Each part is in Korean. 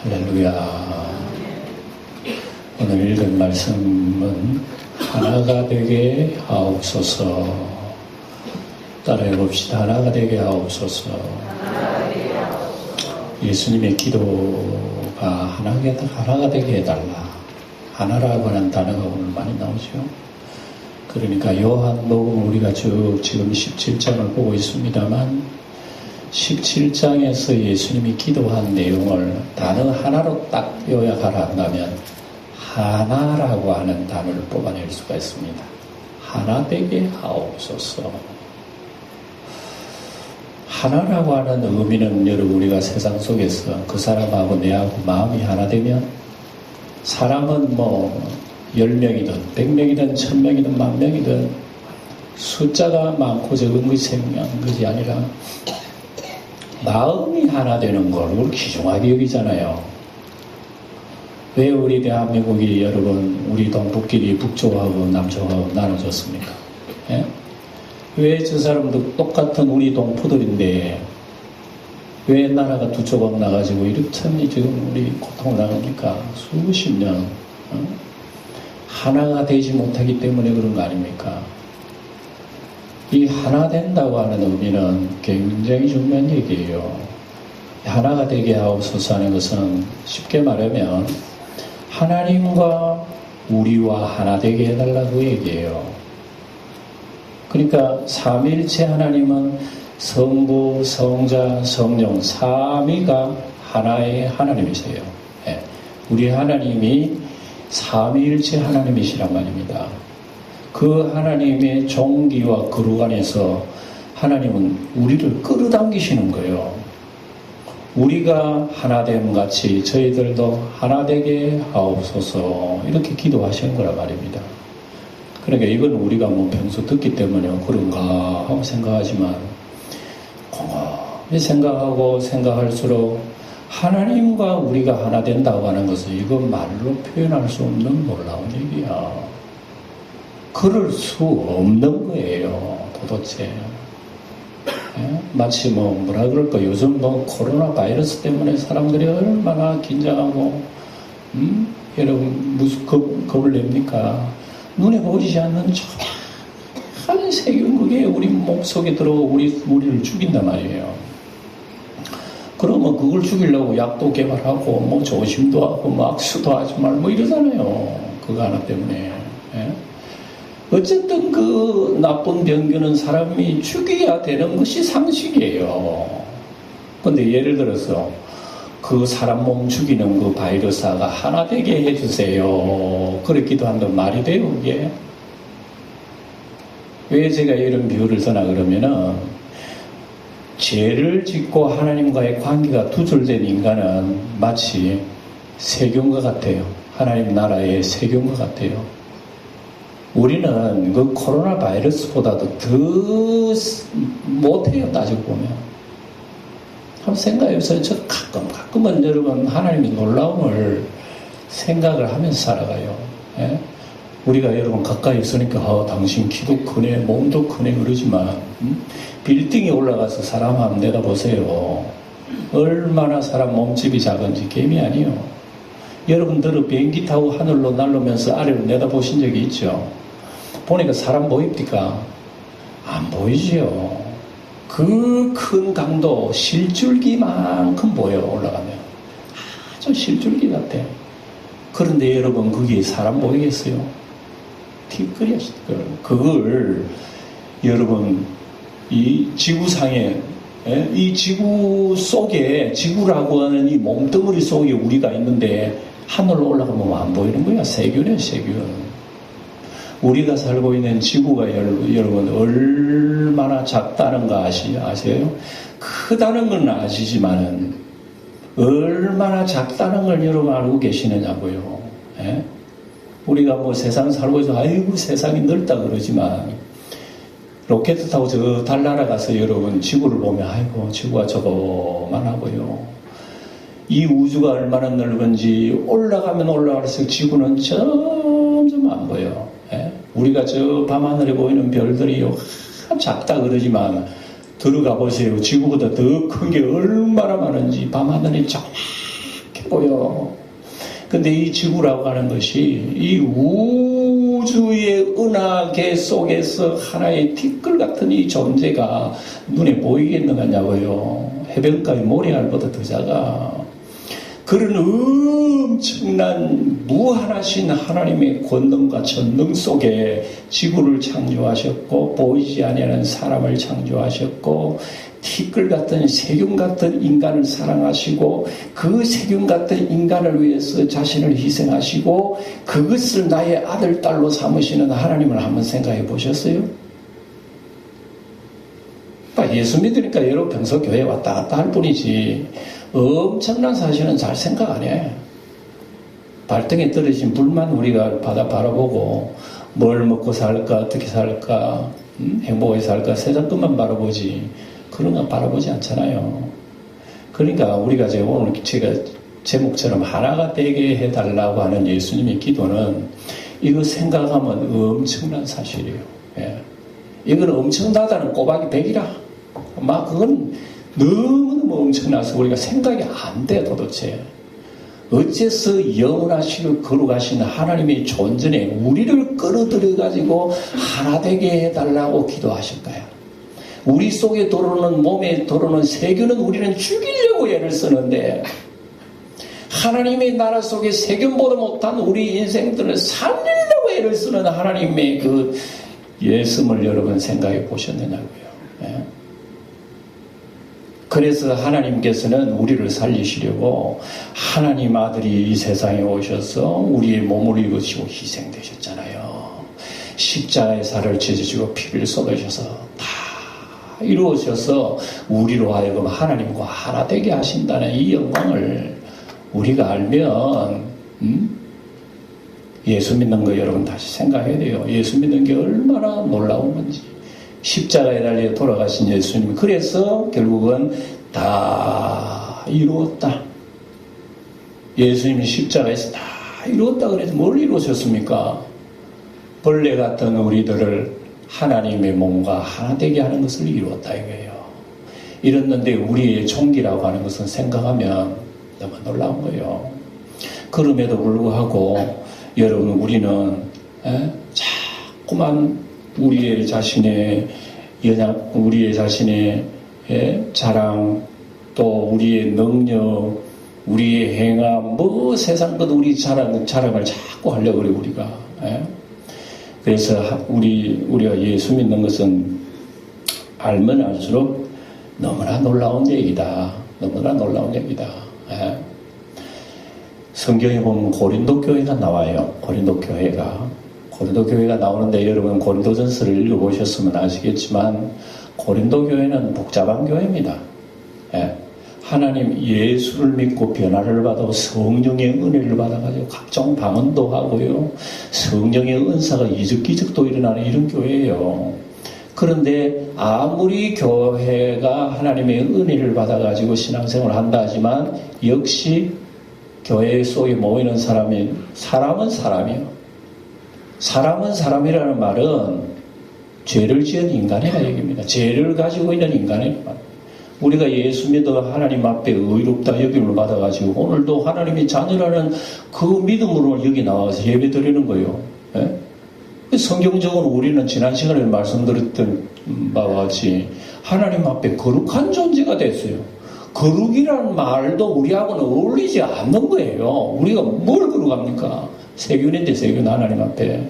할렐루야. 오늘 읽은 말씀은 하나가 되게 하옵소서. 따라해 봅시다. 하나가 되게 하옵소서. 예수님의 기도가 하나가 되게 해달라. 하나라고 하는 단어가 오늘 많이 나오죠. 그러니까 요한복음 우리가 쭉 지금 17장을 보고 있습니다만 17장에서 예수님이 기도한 내용을 단어 하나로 딱 요약하라 한다면 하나라고 하는 단어를 뽑아낼 수가 있습니다. 하나 되게 하옵소서. 하나라고 하는 의미는 여러분 우리가 세상 속에서 그 사람하고 내하고 마음이 하나 되면 사람은 뭐 10명이든 100명이든 1000명이든 10,000명이든 숫자가 많고 적은 것이 중요한 것이 아니라 마음이 하나 되는 걸 우리 귀중하게 여기잖아요. 왜 우리 대한민국이 여러분 우리 동북끼리 북쪽하고 남쪽하고 나눠졌습니까? 예? 왜 저 사람도 똑같은 우리 동포들인데 왜 나라가 두 조각 나가지고 이렇게 지금 우리 고통을 당합니까? 수십 년 하나가 되지 못하기 때문에 그런 거 아닙니까? 이 하나 된다고 하는 의미는 굉장히 중요한 얘기예요. 하나가 되게 하옵소서 하는 것은 쉽게 말하면 하나님과 우리와 하나 되게 해달라고 얘기해요. 그러니까 삼위일체 하나님은 성부, 성자, 성령 삼위가 하나의 하나님이세요. 네. 우리 하나님이 삼위일체 하나님이시란 말입니다. 그 하나님의 종기와 거룩 안에서 하나님은 우리를 끌어당기시는 거예요. 우리가 하나됨 같이 저희들도 하나되게 하옵소서 이렇게 기도하시는 거란 말입니다. 그러니까 이건 우리가 뭐 평소 듣기 때문에 그런가 하고 생각하지만 곰곰이 생각하고 생각할수록 하나님과 우리가 하나 된다고 하는 것은 이건 말로 표현할 수 없는 놀라운 얘기야. 그럴 수 없는 거예요, 도대체. 예? 마치 뭐라 그럴까, 요즘 코로나 바이러스 때문에 사람들이 얼마나 긴장하고, 여러분, 무슨 겁을 냅니까? 눈에 보이지 않는 조그만 세균, 그게 우리 몸속에 들어오고 우리를 죽인단 말이에요. 그러면 그걸 죽이려고 약도 개발하고, 뭐 조심도 하고, 뭐 악수도 하지 말고 이러잖아요. 그거 하나 때문에. 예? 어쨌든 그 나쁜 병균은 사람이 죽여야 되는 것이 상식이에요. 근데 예를 들어서 그 사람 몸 죽이는 그 바이러스가 하나 되게 해주세요. 그렇기도 한데 말이 돼요, 그게? 왜 제가 이런 비유를 쓰나 그러면은 죄를 짓고 하나님과의 관계가 두절된 인간은 마치 세균과 같아요. 하나님 나라의 세균과 같아요. 우리는 그 코로나 바이러스보다도 더 못해요, 따지고 보면. 한번 생각해보세요. 저 가끔은 여러분 하나님의 놀라움을 생각을 하면서 살아가요. 예? 우리가 여러분 가까이 있으니까 당신 키도 크네, 몸도 크네 그러지만 빌딩에 올라가서 사람 한번 내다보세요. 얼마나 사람 몸집이 작은지 개미 아니에요. 여러분들은 비행기 타고 하늘로 날르면서 아래로 내다보신 적이 있죠? 보니까 사람 보입니까? 안 보이지요. 그 큰 강도 실줄기만큼 보여 올라가면. 아주 실줄기 같아. 그런데 여러분 거기 사람 보이겠어요? 티끌이야. 그걸 여러분 이 지구상에 이 지구 속에 지구라고 하는 이 몸덩어리 속에 우리가 있는데 하늘로 올라가면 안 보이는 거야. 세균이야, 세균. 우리가 살고 있는 지구가 여러분 얼마나 작다는 거 아세요? 크다는 건 아시지만은 얼마나 작다는 걸 여러분 알고 계시느냐고요. 예? 우리가 뭐 세상 살고 있어 아이고 세상이 넓다 그러지만 로켓 타고 저 달 날아가서 여러분 지구를 보면 아이고 지구가 저거만하고요. 이 우주가 얼마나 넓은지 올라가면 올라갈수록 지구는 점점 안 보여. 예? 우리가 저 밤하늘에 보이는 별들이 작다 그러지만 들어가 보세요. 지구보다 더 큰 게 얼마나 많은지 밤하늘이 조그맣게 싶고요. 근데 이 지구라고 하는 것이 이 우주의 은하계 속에서 하나의 티끌 같은 이 존재가 눈에 보이겠는가냐고요. 해변가의 모래알보다 더 작아. 그런 엄청난 무한하신 하나님의 권능과 전능 속에 지구를 창조하셨고 보이지 아니하는 사람을 창조하셨고 티끌 같은 세균 같은 인간을 사랑하시고 그 세균 같은 인간을 위해서 자신을 희생하시고 그것을 나의 아들 딸로 삼으시는 하나님을 한번 생각해 보셨어요? 예수 믿으니까 여러 평소 교회 왔다 갔다 할 뿐이지 엄청난 사실은 잘 생각 안 해. 발등에 떨어진 불만 우리가 바라보고 뭘 먹고 살까 어떻게 살까 행복하게 살까 세상 것만 바라보지 그런 거 바라보지 않잖아요. 그러니까 우리가 오늘 제가 제목처럼 하나가 되게 해달라고 하는 예수님의 기도는 이거 생각하면 엄청난 사실이에요. 예. 이건 엄청나다는 꼬박이 100이라. 막 그건 너무너무 엄청나서 우리가 생각이 안 돼 도대체. 어째서 영원하시고 거룩하신 하나님의 존재에 우리를 끌어들여가지고 하나 되게 해달라고 기도하실까요? 우리 속에 들어오는 몸에 들어오는 세균은 우리는 죽이려고 애를 쓰는데 하나님의 나라 속에 세균보다 못한 우리 인생들을 살리려고 애를 쓰는 하나님의 그 예씀을 여러분 생각해 보셨느냐고요. 예? 그래서 하나님께서는 우리를 살리시려고 하나님 아들이 이 세상에 오셔서 우리의 몸을 입으시고 희생되셨잖아요. 십자가의 살을 찢으시고 피를 쏟으셔서 다 이루어져서 우리로 하여금 하나님과 하나 되게 하신다는 이 영광을 우리가 알면 예수 믿는 거 여러분 다시 생각해야 돼요. 예수 믿는 게 얼마나 놀라운 건지. 십자가에 달려 돌아가신 예수님. 그래서 결국은 다 이루었다. 예수님이 십자가에서 다 이루었다 그래서 뭘 이루셨습니까? 벌레 같은 우리들을 하나님의 몸과 하나 되게 하는 것을 이루었다 이거예요. 이랬는데 우리의 종기라고 하는 것은 생각하면 너무 놀라운 거예요. 그럼에도 불구하고 여러분 우리는 자꾸만 우리의 자신의 자랑 또 우리의 능력 우리의 행함 세상 것 우리 자랑을 자꾸 하려고 그래 우리가. 그래서 우리가 예수 믿는 것은 알면 알수록 너무나 놀라운 얘기다. 너무나 놀라운 얘기다. 성경에 보면 고린도 교회가 나와요. 고린도 교회가 나오는데 여러분 고린도전서를 읽어보셨으면 아시겠지만 고린도 교회는 복잡한 교회입니다. 하나님 예수를 믿고 변화를 받아 성령의 은혜를 받아가지고 각종 방언도 하고요. 성령의 은사가 이적기적도 일어나는 이런 교회예요. 그런데 아무리 교회가 하나님의 은혜를 받아가지고 신앙생활을 한다 하지만 역시 교회 속에 모이는 사람은 사람이에요. 사람은 사람이라는 말은 죄를 지은 인간이라 얘기입니다. 죄를 가지고 있는 인간이라 말입니다. 우리가 예수 믿어 하나님 앞에 의롭다 여김을 받아가지고 오늘도 하나님의 자녀라는 그 믿음으로 여기 나와서 예배 드리는 거예요. 성경적으로 우리는 지난 시간에 말씀드렸던 바와 같이 하나님 앞에 거룩한 존재가 됐어요. 거룩이라는 말도 우리하고는 어울리지 않는 거예요. 우리가 뭘 거룩합니까? 세균인데 세균 하나님 앞에.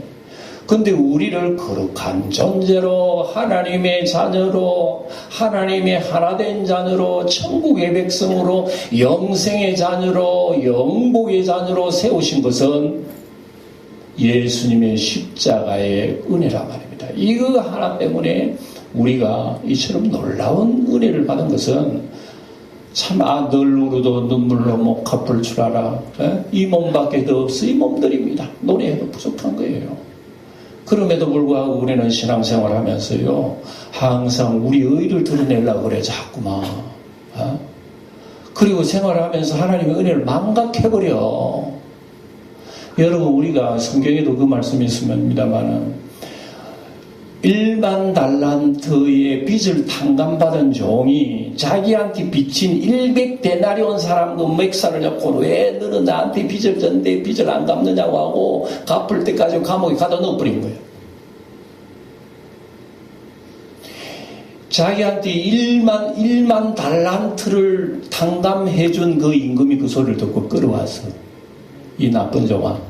근데 우리를 거룩한 존재로 하나님의 자녀로 하나님의 하나된 자녀로 천국의 백성으로 영생의 자녀로 영복의 자녀로 세우신 것은 예수님의 십자가의 은혜란 말입니다. 이거 하나 때문에 우리가 이처럼 놀라운 은혜를 받은 것은 참 늘 울어도 눈물로 못 갚을 줄 알아. 이 몸밖에 더 없어. 이 몸들입니다. 노래해도 부족한 거예요. 그럼에도 불구하고 우리는 신앙생활 하면서요 항상 우리 의를 드러내려고 그래 자꾸만. 그리고 생활하면서 하나님의 은혜를 망각해버려. 여러분 우리가 성경에도 그 말씀이 있습니다만은 1만 달란트의 빚을 탕감받은 종이 예수님이 자기한테 빚진 100데나리온 사람 그 맥살을 잡고 왜 너는 나한테 빚을 졌는데 빚을 안 갚느냐고 하고 갚을 때까지 감옥에 가다 넣어버린 거예요. 자기한테 1만 달란트를 탕감해준 그 임금이 그 소리를 듣고 끌어와서 이 나쁜 종아,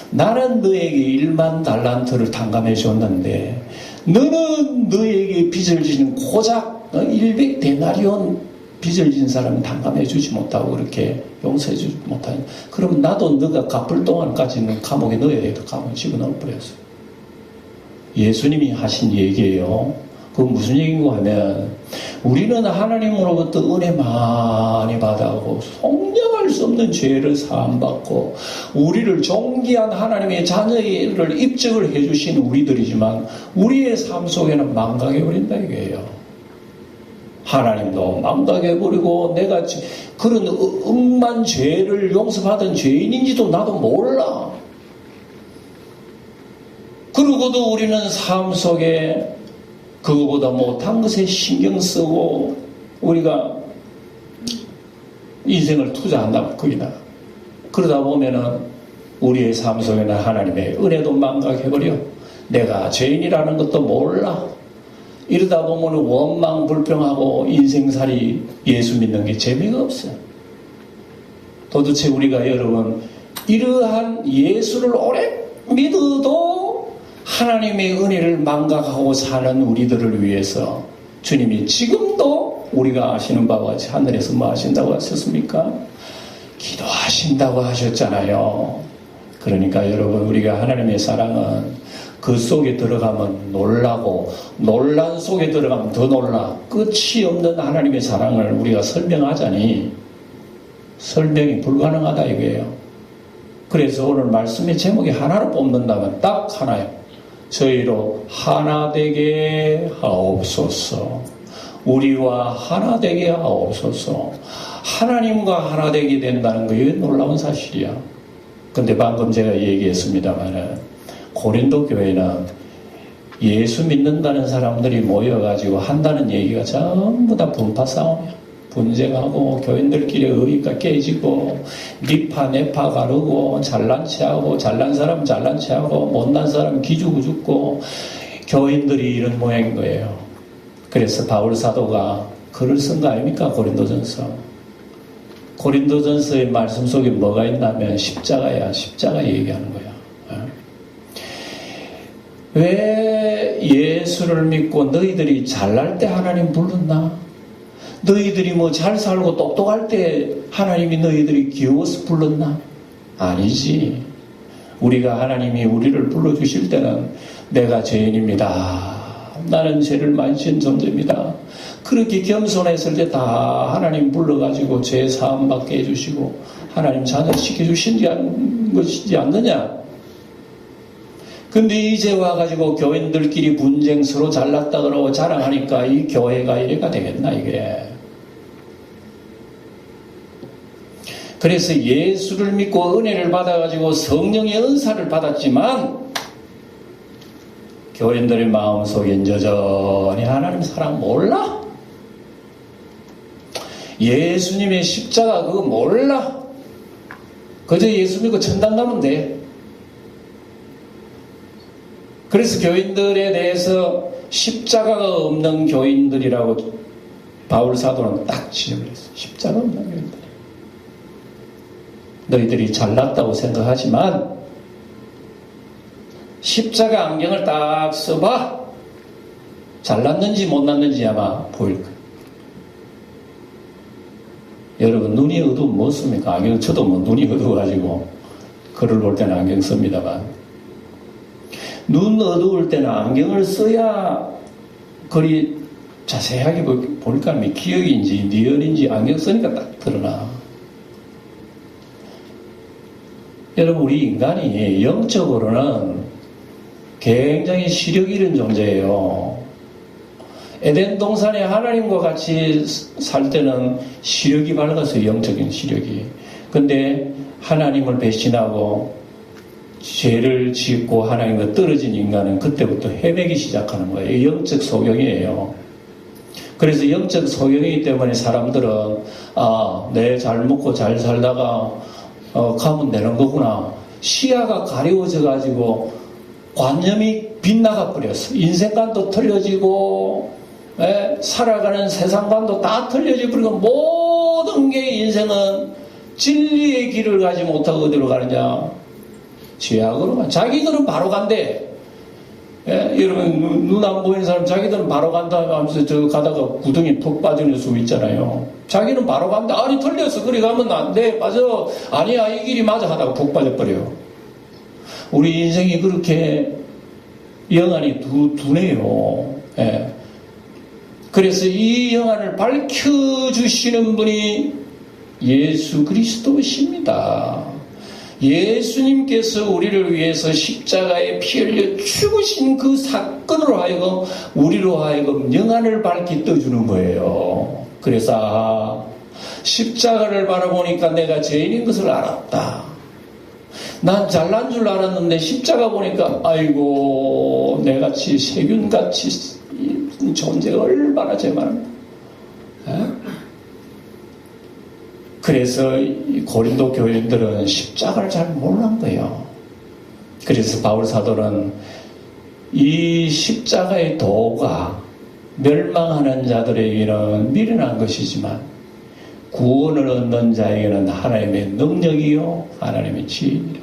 나는 너에게 1만 달란트를 탕감해 줬는데 너는 너에게 빚을 지는 고작 100데나리온 빚을 진 사람은 탕감해 주지 못하고 그렇게 용서해 주지 못하니 그럼 나도 너가 갚을 동안까지는 감옥에 넣어야 되겠다. 감옥에 집어넣어 버렸어요. 예수님이 하신 얘기예요. 그건 무슨 얘기인고 하면 우리는 하나님으로부터 은혜 많이 받아고 속량할 수 없는 죄를 사함받고 우리를 존귀한 하나님의 자녀를 입증을 해주신 우리들이지만 우리의 삶 속에는 망각해버린다 이거예요. 하나님도 망각해버리고 내가 그런 음만 죄를 용서받은 죄인인지도 나도 몰라. 그러고도 우리는 삶 속에 그거보다 못한 것에 신경 쓰고 우리가 인생을 투자한다 거기다. 그러다 보면은 우리의 삶 속에는 하나님의 은혜도 망각해버려. 내가 죄인이라는 것도 몰라. 이러다 보면 원망 불평하고 인생살이 예수 믿는 게 재미가 없어요. 도대체 우리가 여러분 이러한 예수를 오래 믿어도 하나님의 은혜를 망각하고 사는 우리들을 위해서 주님이 지금도 우리가 아시는 바와 같이 하늘에서 뭐 하신다고 하셨습니까? 기도하신다고 하셨잖아요. 그러니까 여러분 우리가 하나님의 사랑은 그 속에 들어가면 놀라고 논란 속에 들어가면 더 놀라. 끝이 없는 하나님의 사랑을 우리가 설명하자니 설명이 불가능하다 이거예요. 그래서 오늘 말씀의 제목이 하나로 뽑는다면 딱 하나예요. 저희로 하나 되게 하옵소서. 우리와 하나 되게 하옵소서. 하나님과 하나 되게 된다는 게 놀라운 사실이야. 근데 방금 제가 얘기했습니다만은 고린도 교회는 예수 믿는다는 사람들이 모여가지고 한다는 얘기가 전부 다 분파 싸움이야. 분쟁하고 교인들끼리 의의가 깨지고 니파 내파 가르고 잘난 체하고 잘난 사람 잘난 체하고 못난 사람 기죽고 죽고 교인들이 이런 모양인 거예요. 그래서 바울 사도가 글을 쓴 거 아닙니까? 고린도전서. 고린도전서의 말씀 속에 뭐가 있냐면 십자가야. 십자가 얘기하는 거야. 왜 예수를 믿고 너희들이 잘날 때 하나님 불렀나? 너희들이 뭐 잘 살고 똑똑할 때 하나님이 너희들이 귀여워서 불렀나? 아니지. 우리가 하나님이 우리를 불러주실 때는 내가 죄인입니다. 나는 죄를 많이 지은 존재입니다. 그렇게 겸손했을 때 다 하나님 불러가지고 죄 사함 받게 해주시고 하나님 자녀 시켜주신 것이지 않느냐? 근데 이제 와가지고 교인들끼리 분쟁 서로 잘났다 그러고 자랑하니까 이 교회가 이래가 되겠나 이게. 그래서 예수를 믿고 은혜를 받아가지고 성령의 은사를 받았지만 교인들의 마음속엔 여전히 하나님 사랑 몰라. 예수님의 십자가 그거 몰라. 그저 예수 믿고 천당 가면 돼. 그래서 교인들에 대해서 십자가가 없는 교인들이라고 바울 사도는 딱 지적을 했어요. 십자가 없는 교인들. 너희들이 잘났다고 생각하지만 십자가 안경을 딱 써봐. 잘났는지 못났는지 아마 보일 거예요. 여러분 눈이 어두우면 뭐 씁니까? 안경 저도 뭐 눈이 어두워가지고 글을 볼 때는 안경 씁니다만 눈 어두울 때는 안경을 써야 글이 자세하게 보니까 기억인지 리얼인지 안경 쓰니까 딱 드러나. 여러분 우리 인간이 영적으로는 굉장히 시력 잃은 존재예요. 에덴 동산에 하나님과 같이 살 때는 시력이 밝았어요. 영적인 시력이. 근데 하나님을 배신하고 죄를 짓고 하나님과 떨어진 인간은 그때부터 헤매기 시작하는 거예요. 영적 소경이에요. 그래서 영적 소경이기 때문에 사람들은 내 잘 먹고 잘 살다가 가면 되는 거구나. 시야가 가려워져 가지고 관념이 빗나가 버렸어. 인생관도 틀려지고 살아가는 세상관도 다 틀려지고, 그리고 모든 게 인생은 진리의 길을 가지 못하고 어디로 가느냐? 죄악으로만. 자기들은 바로 간대. 여러분, 눈 안 보이는 사람 자기들은 바로 간다 하면서 저 가다가 구덩이 푹 빠지는 수 있잖아요. 자기는 바로 간다. 아니, 틀렸어. 그리 가면 안 돼. 맞아. 아니야, 이 길이 맞아. 하다가 푹 빠져버려. 우리 인생이 그렇게 영안이 두네요. 그래서 이 영안을 밝혀주시는 분이 예수 그리스도십니다. 예수님께서 우리를 위해서 십자가에 피 흘려 죽으신 그 사건으로 하여금 우리로 하여금 영안을 밝히 떠주는 거예요. 그래서 십자가를 바라보니까 내가 죄인인 것을 알았다. 난 잘난 줄 알았는데 십자가 보니까 아이고, 내같이 세균같이 존재가 얼마나 죄 많은가. 그래서 고린도 교인들은 십자가를 잘 몰란 거예요. 그래서 바울 사도는 이 십자가의 도가 멸망하는 자들에게는 미련한 것이지만 구원을 얻는 자에게는 하나님의 능력이요 하나님의 지혜니라.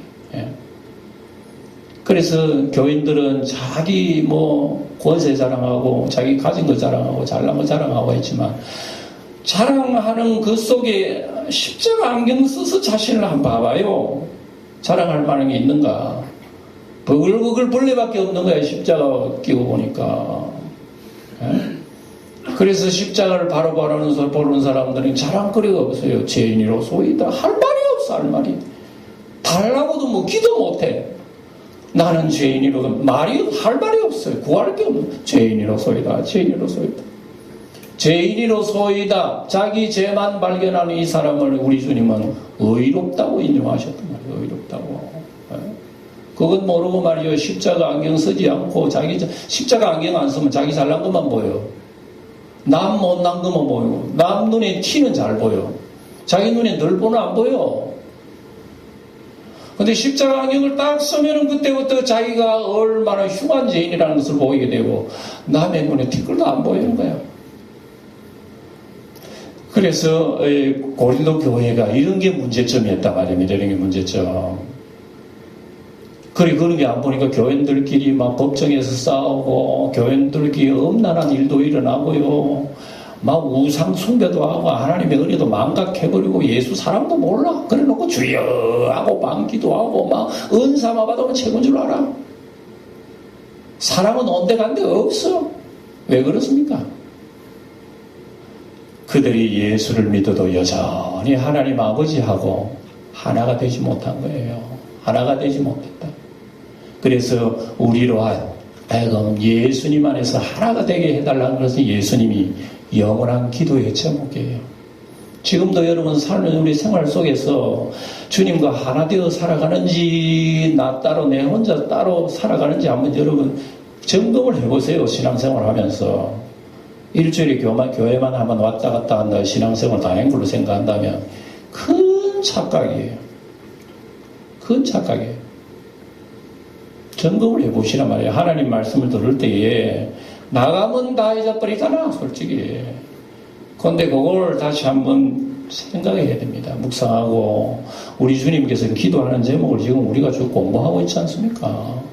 그래서 교인들은 자기 권세 자랑하고 자기 가진 거 자랑하고 잘난 거 자랑하고 했지만, 자랑하는 그 속에 십자가 안경 써서 자신을 한번 봐봐요. 자랑할 만한 게 있는가? 버글버글 벌레밖에 없는 거야, 십자가 끼고 보니까. 그래서 십자가를 바로 보는 사람들은 자랑거리가 없어요. 죄인이로소이다. 할 말이 없어, 할 말이. 달라고도 기도 못해. 나는 죄인이로, 할 말이 없어요. 구할 게 없는. 죄인이로소이다. 죄인이로소이다. 죄인이로소이다. 자기 죄만 발견하는 이 사람을 우리 주님은 의롭다고 인정하셨단 말이에요. 의롭다고. 그건 모르고 말이에요. 십자가 안경 쓰지 않고 십자가 안경 안 쓰면 자기 잘난 것만 보여. 남 못난 것만 보이고, 남 눈에 티는 잘 보여. 자기 눈에 늘 보는 안 보여. 근데 십자가 안경을 딱 쓰면은 그때부터 자기가 얼마나 흉한 죄인이라는 것을 보이게 되고, 남의 눈에 티끌도 안 보이는 거야. 그래서 고린도 교회가 이런 게 문제점이었단 말입니다. 이런 게 문제점. 그런 게 안 보니까 교인들끼리 막 법정에서 싸우고, 교인들끼리 엄난한 일도 일어나고요. 막 우상 숭배도 하고, 하나님의 은혜도 망각해버리고, 예수 사람도 몰라. 그래 놓고 주여 하고 방기도 하고, 막 은사만 받으면 최고인 줄 알아. 사람은 온데간데 없어. 왜 그렇습니까? 그들이 예수를 믿어도 여전히 하나님 아버지하고 하나가 되지 못한 거예요. 하나가 되지 못했다. 그래서 우리로 하여금 예수님 안에서 하나가 되게 해달라는 것은 예수님이 영원한 기도의 제목이에요. 지금도 여러분 사는 우리 생활 속에서 주님과 하나 되어 살아가는지, 나 따로 내 혼자 따로 살아가는지 한번 여러분 점검을 해보세요. 신앙생활 하면서. 일주일에 교회만 한번 왔다 갔다 한다, 신앙생활 다 한 걸로 생각한다면 큰 착각이에요. 큰 착각이에요. 점검을 해보시란 말이에요. 하나님 말씀을 들을 때에 나가면 다 잊어버리잖아, 솔직히. 그런데 그걸 다시 한번 생각해야 됩니다. 묵상하고. 우리 주님께서 기도하는 제목을 지금 우리가 쭉 공부하고 있지 않습니까?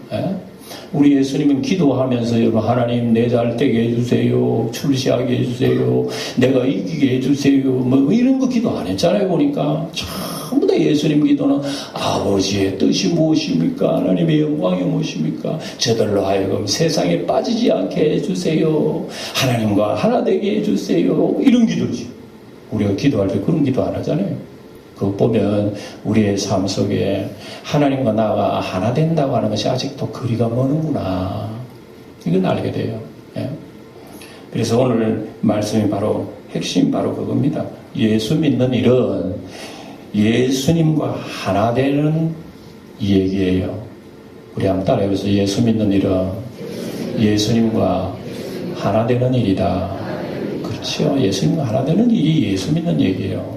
우리 예수님은 기도하면서 여러분, 하나님 내 잘 되게 해주세요, 출시하게 해주세요, 내가 이기게 해주세요, 이런 거 기도 안 했잖아요. 보니까 전부 다 예수님 기도는 아버지의 뜻이 무엇입니까? 하나님의 영광이 무엇입니까? 저들로 하여금 세상에 빠지지 않게 해주세요, 하나님과 하나 되게 해주세요, 이런 기도지. 우리가 기도할 때 그런 기도 안 하잖아요. 그거 보면 우리의 삶 속에 하나님과 나가 하나 된다고 하는 것이 아직도 거리가 머는구나, 이건 알게 돼요. 그래서 오늘 말씀이 바로 핵심이 바로 그겁니다. 예수 믿는 일은 예수님과 하나 되는 얘기예요. 우리 한번 따라해보세요. 예수 믿는 일은 예수님과 하나 되는 일이다. 그렇죠. 예수님과 하나 되는 일이 예수 믿는 얘기예요.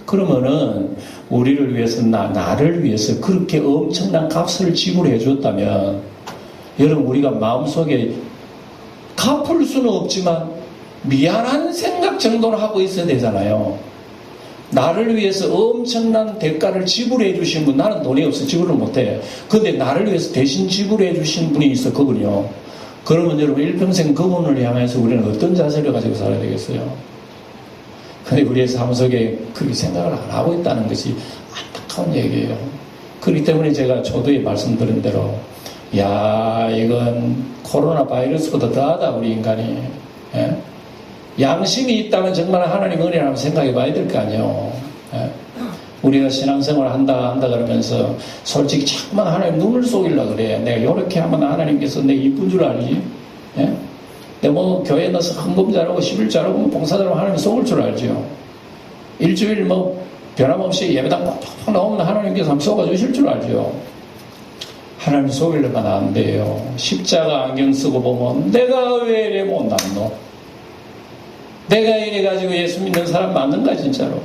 그러면은 우리를 위해서 나를 위해서 그렇게 엄청난 값을 지불해 줬다면 여러분 우리가 마음속에 갚을 수는 없지만 미안한 생각 정도는 하고 있어야 되잖아요. 나를 위해서 엄청난 대가를 지불해 주신 분, 나는 돈이 없어 지불을 못해. 근데 나를 위해서 대신 지불해 주신 분이 있어, 그분이요. 그러면 여러분 일평생 그분을 향해서 우리는 어떤 자세를 가지고 살아야 되겠어요? 근데 우리의 삶 속에 그렇게 생각을 안 하고 있다는 것이 안타까운 얘기예요. 그렇기 때문에 제가 초두에 말씀드린 대로 야 이건 코로나 바이러스보다 더하다 우리 인간이. 예? 양심이 있다면 정말 하나님 은혜를 한번 생각해 봐야 될 거 아니에요. 예? 우리가 신앙생활을 한다 그러면서 솔직히 자꾸만 하나님 눈을 속이려고 그래. 내가 이렇게 하면 하나님께서 내 이쁜 줄 알지. 예? 내가 뭐 교회에 넣어서 헌금 잘하고 11 잘하고 봉사 잘하고 하나님 속을 줄 알죠. 일주일 뭐 변함없이 예배당 팍팍 나오면 하나님께서 한번 쏘아주실 줄 알죠. 하나님 속이려면 안 돼요. 십자가 안경 쓰고 보면 내가 왜 이래 못났노? 내가 이래가지고 예수 믿는 사람 맞는가 진짜로?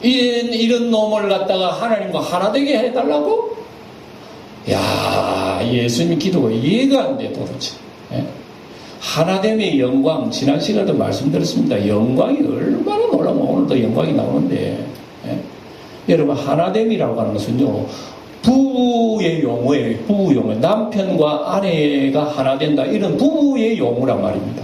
이런 놈을 갖다가 하나님과 하나 되게 해달라고? 야 예수님 기도가 이해가 안 돼 도대체. 예? 하나됨의 영광 지난 시간에도 말씀드렸습니다. 영광이 얼마나 놀라면 오늘도 영광이 나오는데 예? 여러분 하나됨이라고 하는 것은요 부부의 용어예요. 부부 용어. 남편과 아내가 하나 된다 이런 부부의 용어란 말입니다.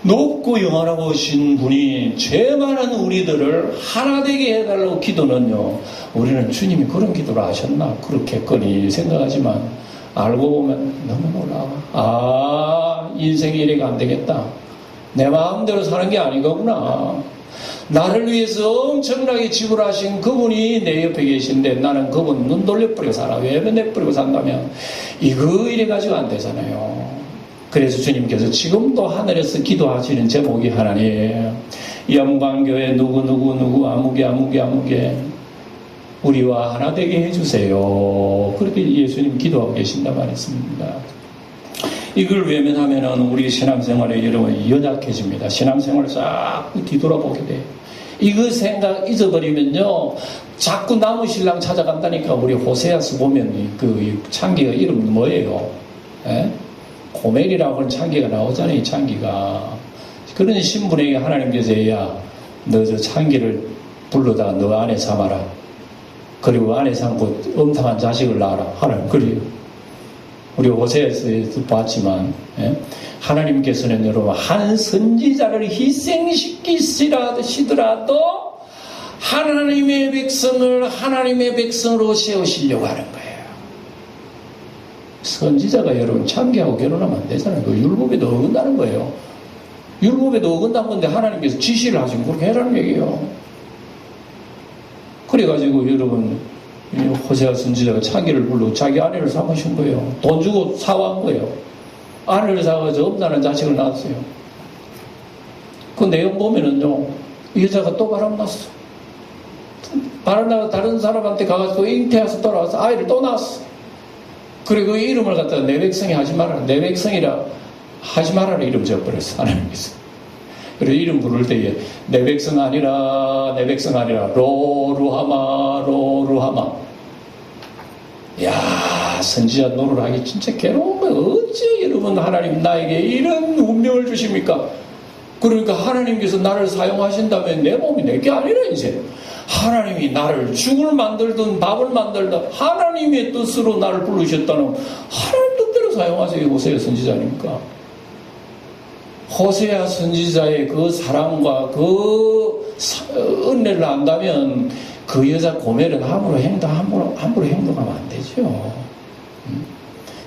높고 영원하신 분이 죄 많은 우리들을 하나 되게 해달라고 기도는요 우리는 주님이 그런 기도를 하셨나 그렇게거니 생각하지만 알고 보면 너무 놀라워. 인생이 이래가 안 되겠다. 내 마음대로 사는 게 아닌 거구나. 나를 위해서 엄청나게 지불하신 그분이 내 옆에 계신데 나는 그분 눈 돌려버리고 살아. 외면해버리고 산다면 이거 이래가지고 안 되잖아요. 그래서 주님께서 지금도 하늘에서 기도하시는 제목이 하나님 영광교회 누구 아무개 우리와 하나 되게 해주세요. 그렇게 예수님 기도하고 계신다 말했습니다. 이걸 외면하면은 우리 신앙생활에 여러분 연약해집니다. 신앙생활을 자꾸 뒤돌아보게 돼. 이거 생각 잊어버리면요 자꾸 나무 신랑 찾아간다니까. 우리 호세아서 보면 그 창기가 이름 뭐예요? 에? 고멜이라고 하는 창기가 나오잖아요. 이 창기가. 그런 신분에게 하나님께서 야 너 저 창기를 불러다가 너 안에 삼아라. 그리고 안에 삼고 엄청난 자식을 낳아라. 하나님 그래요. 우리 호세아에서 봤지만 예? 하나님께서는 여러분 한 선지자를 희생시키시더라도 하나님의 백성을 하나님의 백성으로 세우시려고 하는 거예요. 선지자가 여러분 창기하고 결혼하면 안 되잖아요. 그 율법에도 어긋나는 거예요. 율법에도 어긋난 건데 하나님께서 지시를 하시면 그렇게 해라는 얘기예요. 그래가지고 여러분 호세아 선지자가 창기를 불러 자기 아내를 삼으신 거예요. 돈 주고 사와한 거예요. 아내를 사와서 엄나는 자식을 낳았어요. 그 내용 보면은요 이 여자가 또 바람났어. 바람나서 다른 사람한테 가가지고 잉태해서 돌아와서 아이를 또 낳았어. 그리고 그 이름을 갖다가 내 백성이 하지 말아라. 내 백성이라 하지 말아라 이름 지어버렸어. 하나님께서. 그래서 이름 부를 때에 내 백성 아니라 로루하마 야 선지자 노릇 하기 진짜 괴로우면 어째 여러분 하나님 나에게 이런 운명을 주십니까? 그러니까 하나님께서 나를 사용하신다면 내 몸이 내게 아니라 이제 하나님이 나를 죽을 만들든 밥을 만들든 하나님의 뜻으로 나를 부르셨다는 하나님 뜻대로 사용하세요. 호세아 선지자니까. 호세아 선지자의 그 사랑과 그 은혜를 안다면 그 여자 고멜은 함부로 행동하면 안 되죠.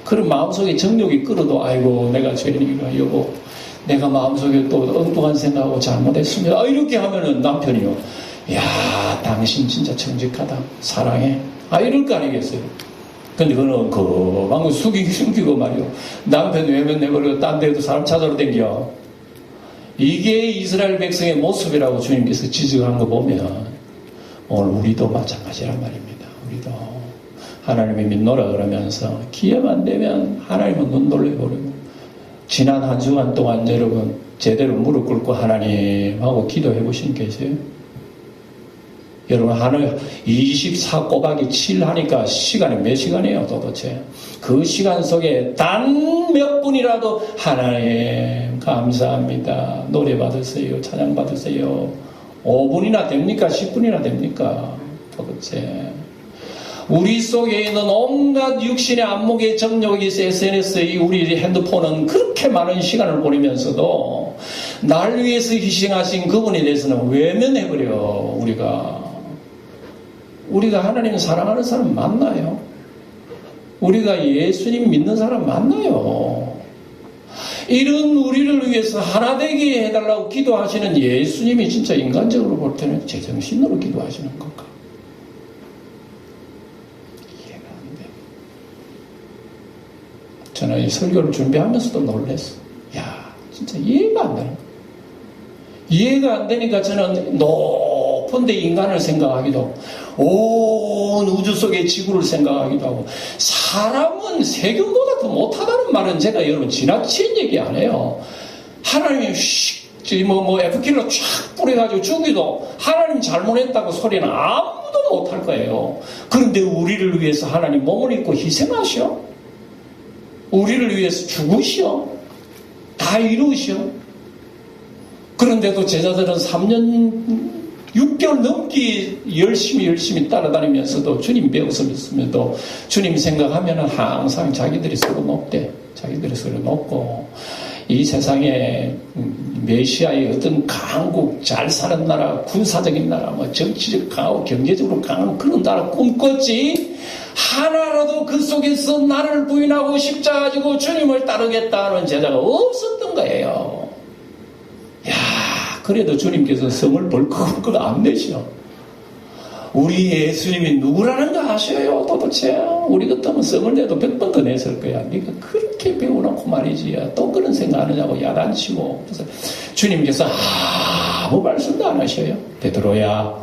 그런 마음속에 정욕이 끌어도 아이고 내가 죄인이구나 여보 내가 마음속에 또 엉뚱한 생각하고 잘못했습니다. 이렇게 하면은 남편이요 야 당신 진짜 정직하다 사랑해 이럴 거 아니겠어요. 근데 그거는 방금 숨기고 말이요 남편 외면 내버리고 딴 데도 사람 찾아러 댕겨. 이게 이스라엘 백성의 모습이라고 주님께서 지적한 거 보면 오늘 우리도 마찬가지란 말입니다. 우리도 하나님이 믿노라 그러면서 기회만 되면 하나님은 눈 돌려버리고 지난 한 주간 동안 여러분 제대로 무릎 꿇고 하나님하고 기도해 보신 계세요? 여러분 하늘 24 곱하기 7 하니까 시간이 몇 시간이에요 도대체? 그 시간 속에 단 몇 분이라도 하나님 감사합니다. 노래 받으세요. 찬양 받으세요. 5분이나 됩니까? 10분이나 됩니까? 도대체 우리 속에 있는 온갖 육신의 안목의 정욕이 있어 SNS의 우리 핸드폰은 그렇게 많은 시간을 보내면서도 날 위해서 희생하신 그분에 대해서는 외면해버려. 우리가 하나님을 사랑하는 사람 맞나요? 우리가 예수님 믿는 사람 맞나요? 이런 우리를 위해서 하나 되게 해달라고 기도하시는 예수님이 진짜 인간적으로 볼 때는 제정신으로 기도하시는 건가? 이해가 안 돼. 저는 이 설교를 준비하면서도 놀랐어. 야, 진짜 이해가 안 되는 거야. 이해가 안 되니까 저는 높은 데 인간을 생각하기도 하고 온 우주 속의 지구를 생각하기도 하고 사람은 세균보다 더 못하다는 말은 제가 여러분 지나친 얘기 안 해요. 하나님이 F킬러 쫙 뿌려가지고 죽이도 하나님 잘못했다고 소리는 아무도 못할 거예요. 그런데 우리를 위해서 하나님 몸을 입고 희생하셔. 우리를 위해서 죽으셔. 다 이루셔. 그런데도 제자들은 3년 6개월 넘게 열심히 따라다니면서도 주님 배웠으면서도 주님 생각하면 항상 자기들이 서로 높대. 자기들이 서로 높고 이 세상에 메시아의 어떤 강국, 잘 사는 나라, 군사적인 나라, 정치적 강하고 경제적으로 강한 그런 나라 꿈꿨지 하나라도 그 속에서 나를 부인하고 십자가 지고 주님을 따르겠다 하는 제자가 없었던 거예요. 야, 그래도 주님께서 성을 벌컥벌컥 안 내셔. 우리 예수님이 누구라는 거 아셔요 도대체? 우리 같으면 성을 내도 100번 더 냈을 거야. 네가 그렇게 배워놓고 말이지 또 그런 생각하느냐고 야단치고. 그래서 주님께서 아무 말씀도 안 하셔요. 베드로야,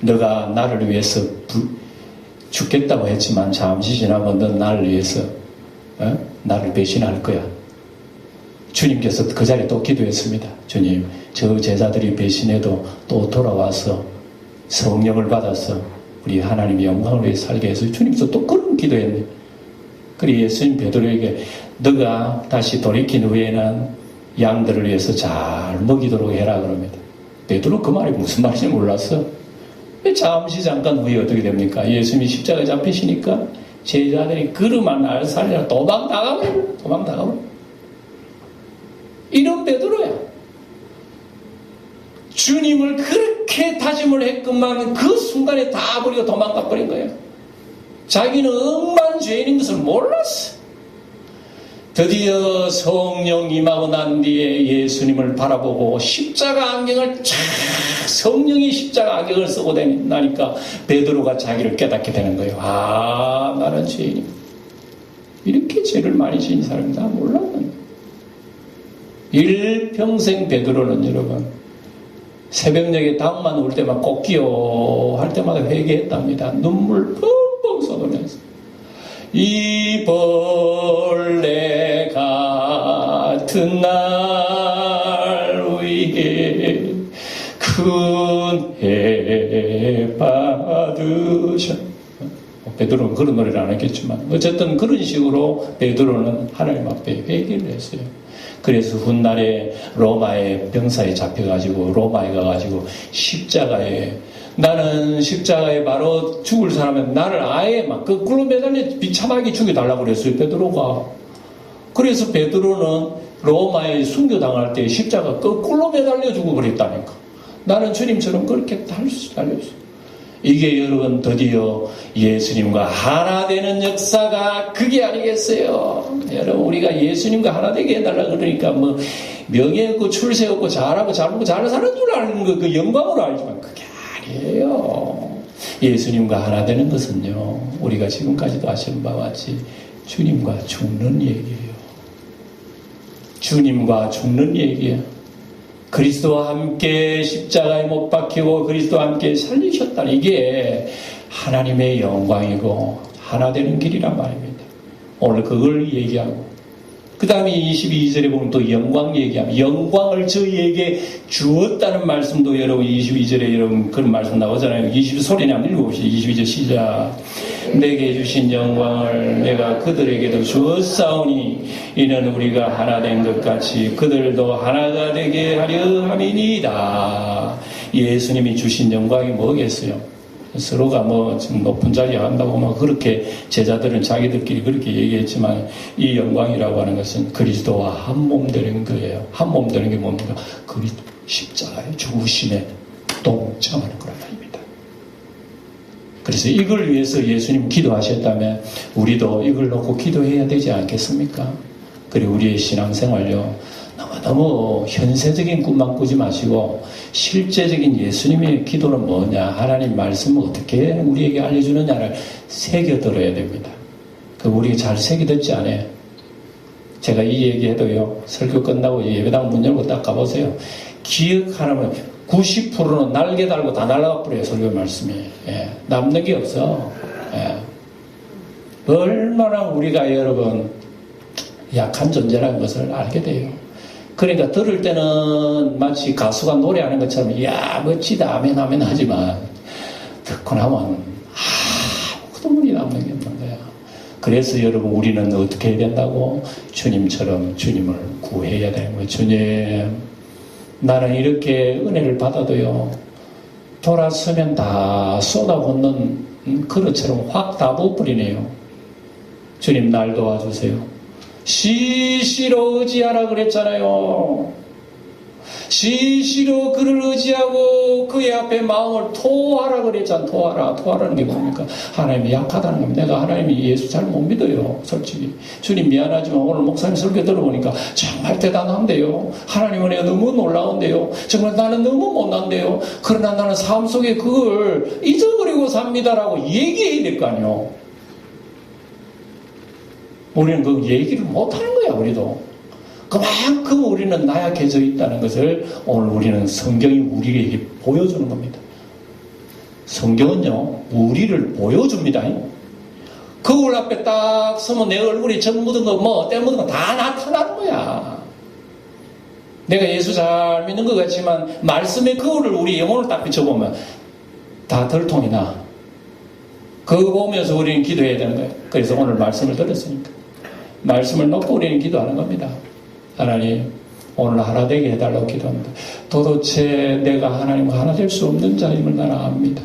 너가 나를 위해서 죽겠다고 했지만 잠시 지나면 넌 나를 위해서 나를 배신할 거야. 주님께서 그 자리에 또 기도했습니다. 주님, 저 제자들이 배신해도 또 돌아와서 성령을 받아서 우리 하나님의 영광을 위해 살게 해서 주님께서 또 그런 기도했네. 그리고 예수님 베드로에게 너가 다시 돌이킨 후에는 양들을 위해서 잘 먹이도록 해라 그럽니다. 베드로 그 말이 무슨 말인지 몰랐어. 잠깐 후에 어떻게 됩니까? 예수님이 십자가에 잡히시니까 제자들이 그릇만 알살이라 도망나가버려. 이런 베드로야. 주님을 그렇게 다짐을 했건만 그 순간에 다 버리고 도망가 버린 거예요. 자기는 억만 죄인인 것을 몰랐어. 드디어 성령 임하고 난 뒤에 예수님을 바라보고 십자가 안경을 성령이 십자가 안경을 쓰고 다니니까 베드로가 자기를 깨닫게 되는 거예요. 아, 나는 죄인이다. 이렇게 죄를 많이 지은 사람이 나 몰랐는데. 일평생 베드로는 여러분 새벽녘에 닭만 올 때만 꽃기요 할 때마다 회개했답니다. 눈물 펑펑 쏟으면서 이 벌레 같은 날 위해 큰 해 받으셔. 베드로는 그런 노래를 안 했겠지만 어쨌든 그런 식으로 베드로는 하나님 앞에 회개를 했어요. 그래서 훗날에 로마의 병사에 잡혀가지고 로마에 가가지고 나는 십자가에 바로 죽을 사람은 나를 아예 막 거꾸로 매달려 비참하게 죽여달라고 그랬어요 베드로가. 그래서 베드로는 로마에 순교당할 때 십자가 거꾸로 매달려 주고 그랬다니까. 나는 주님처럼 그렇게 달렸어. 이게 여러분 드디어 예수님과 하나 되는 역사가 그게 아니겠어요? 여러분 우리가 예수님과 하나 되게 해달라 그러니까 뭐 명예 없고 출세 없고 잘하고 잘 먹고 잘 사는 줄 아는 거 그 영광으로 알지만 그게 아니에요. 예수님과 하나 되는 것은요 우리가 지금까지도 아시는 바와 같이 주님과 죽는 얘기예요. 주님과 죽는 얘기예요. 그리스도와 함께 십자가에 못 박히고 그리스도와 함께 살리셨다는 이게 하나님의 영광이고 하나 되는 길이란 말입니다. 오늘 그걸 얘기하고 그 다음에 22절에 보면 또 영광 얘기하면 영광을 저희에게 주었다는 말씀도 여러분 22절에 여러분 그런 말씀 나오잖아요. 22소리나 한번 읽어봅시다. 22절 시작. 내게 주신 영광을 내가 그들에게도 주었사오니 이는 우리가 하나 된 것 같이 그들도 하나가 되게 하려 함이니이다. 예수님이 주신 영광이 뭐겠어요? 서로가 뭐 지금 높은 자리에 한다고 뭐 그렇게 제자들은 자기들끼리 그렇게 얘기했지만 이 영광이라고 하는 것은 그리스도와 한 몸 되는 거예요. 한 몸 되는 게 뭡니까? 그리스도 십자가의 죽으심에 동참하는 거란 말입니다. 그래서 이걸 위해서 예수님 기도하셨다면 우리도 이걸 놓고 기도해야 되지 않겠습니까? 그리고 우리의 신앙생활요. 너무 현세적인 꿈만 꾸지 마시고 실제적인 예수님의 기도는 뭐냐, 하나님 말씀을 어떻게 우리에게 알려주느냐를 새겨들어야 됩니다. 그 우리가 잘 새겨듣지 않아요. 제가 이 얘기해도요, 설교 끝나고 예배당 문 열고 딱 가보세요. 기억하라면 90%는 날개 달고 다 날아가 버려요. 설교 말씀이. 예, 남는 게 없어. 예. 얼마나 우리가 여러분 약한 존재라는 것을 알게 돼요. 그러니까 들을 때는 마치 가수가 노래하는 것처럼 이야 멋지다 아멘 아멘 하지만 듣고 나면 아무것도 물이 남는 게 없는 거야. 그래서 여러분 우리는 어떻게 해야 된다고? 주님처럼 주님을 구해야 되는 거예요. 주님, 나는 이렇게 은혜를 받아도요 돌아서면 다 쏟아붓는 그릇처럼 확 다 부어버리네요. 주님 날 도와주세요. 시시로 의지하라 그랬잖아요. 시시로 그를 의지하고 그의 앞에 마음을 토하라 그랬잖아. 토하라는 게 뭡니까? 하나님이 약하다는 겁니다. 내가 하나님이 예수 잘 못 믿어요. 솔직히 주님 미안하지만 오늘 목사님 설교 들어보니까 정말 대단한데요. 하나님 은혜가 너무 놀라운데요. 정말 나는 너무 못난데요. 그러나 나는 삶 속에 그걸 잊어버리고 삽니다라고 얘기해야 될 거 아니에요. 우리는 그 얘기를 못하는 거야. 우리도 그만큼 우리는 나약해져 있다는 것을 오늘 우리는 성경이 우리에게 보여주는 겁니다. 성경은요 우리를 보여줍니다. 거울 앞에 딱 서면 내 얼굴이 전 묻은 거 뭐 때 묻은 거 다 나타나는 거야. 내가 예수 잘 믿는 것 같지만 말씀의 거울을 우리 영혼을 딱 비춰보면 다 덜통이 나. 그거 보면서 우리는 기도해야 되는 거예요. 그래서 오늘 말씀을 들었으니까 말씀을 놓고 우리는 기도하는 겁니다. 하나님 오늘 하나 되게 해달라고 기도합니다. 도대체 내가 하나님과 하나 될 수 없는 자임을 나는 압니다.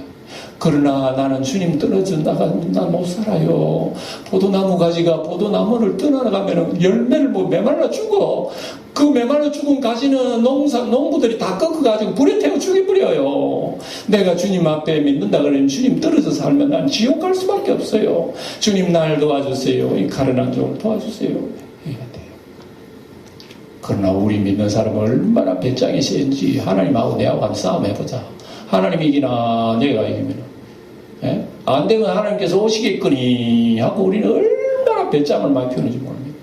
그러나 나는 주님 떨어진다가 난 못 살아요. 포도나무 가지가 포도나무를 떠나가면 열매를 뭐 메말라 죽어. 그 메말라 죽은 가지는 농부들이 다 꺾어가지고 불에 태워 죽여버려요. 내가 주님 앞에 믿는다 그러면 주님 떨어져 살면 난 지옥 갈 수밖에 없어요. 주님 날 도와주세요. 이 가련한 종을 도와주세요. 해야 돼요. 그러나 우리 믿는 사람은 얼마나 배짱이 센지 하나님하고 내하고 한번 싸움해보자. 하나님이 이기나 내가 이기면 예? 안 되면 하나님께서 오시겠거니 하고 우리는 얼마나 배짱을 많이 피우는지 모릅니다.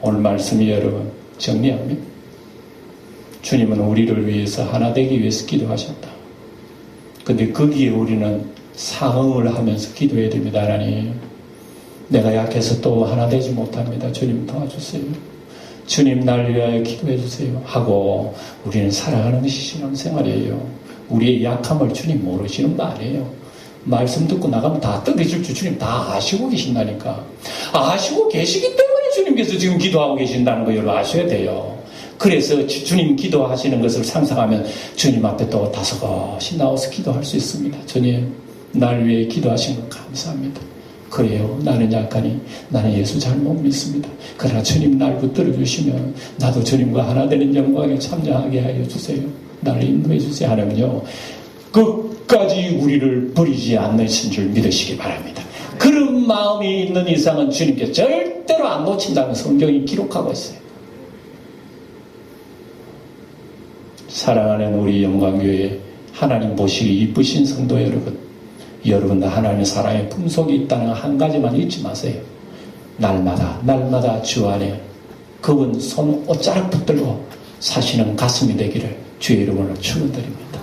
오늘 말씀이 여러분 정리합니다. 주님은 우리를 위해서 하나 되기 위해서 기도하셨다. 근데 거기에 우리는 상응을 하면서 기도해야 됩니다. 하나님 내가 약해서 또 하나 되지 못합니다. 주님 도와주세요. 주님 날 위하여 기도해 주세요 하고 우리는 살아가는 것이 신앙생활이에요. 우리의 약함을 주님 모르시는 거 아니에요. 말씀 듣고 나가면 다 떠드실 줄 주님 다 아시고 계신다니까. 아시고 계시기 때문에 주님께서 지금 기도하고 계신다는 거 여러분 아셔야 돼요. 그래서 주님 기도하시는 것을 상상하면 주님 앞에 또 다소곳이 나와서 기도할 수 있습니다. 주님 날 위해 기도하신 것 감사합니다. 그래요. 나는 약하니 나는 예수 잘 못 믿습니다. 그러나 주님 날 붙들어 주시면 나도 주님과 하나 되는 영광에 참여하게 하여 주세요. 나를 인도해 주세요 하면요 끝까지 우리를 버리지 않으신 줄 믿으시기 바랍니다. 그런 마음이 있는 이상은 주님께 절대로 안 놓친다는 성경이 기록하고 있어요. 사랑하는 우리 영광교회 하나님 보시기 이쁘신 성도 여러분 하나님의 사랑의 품속이 있다는 한 가지만 잊지 마세요. 날마다 주 안에 그분 손 옷자락 붙들고 사시는 가슴이 되기를 주의 이름으로 축원드립니다.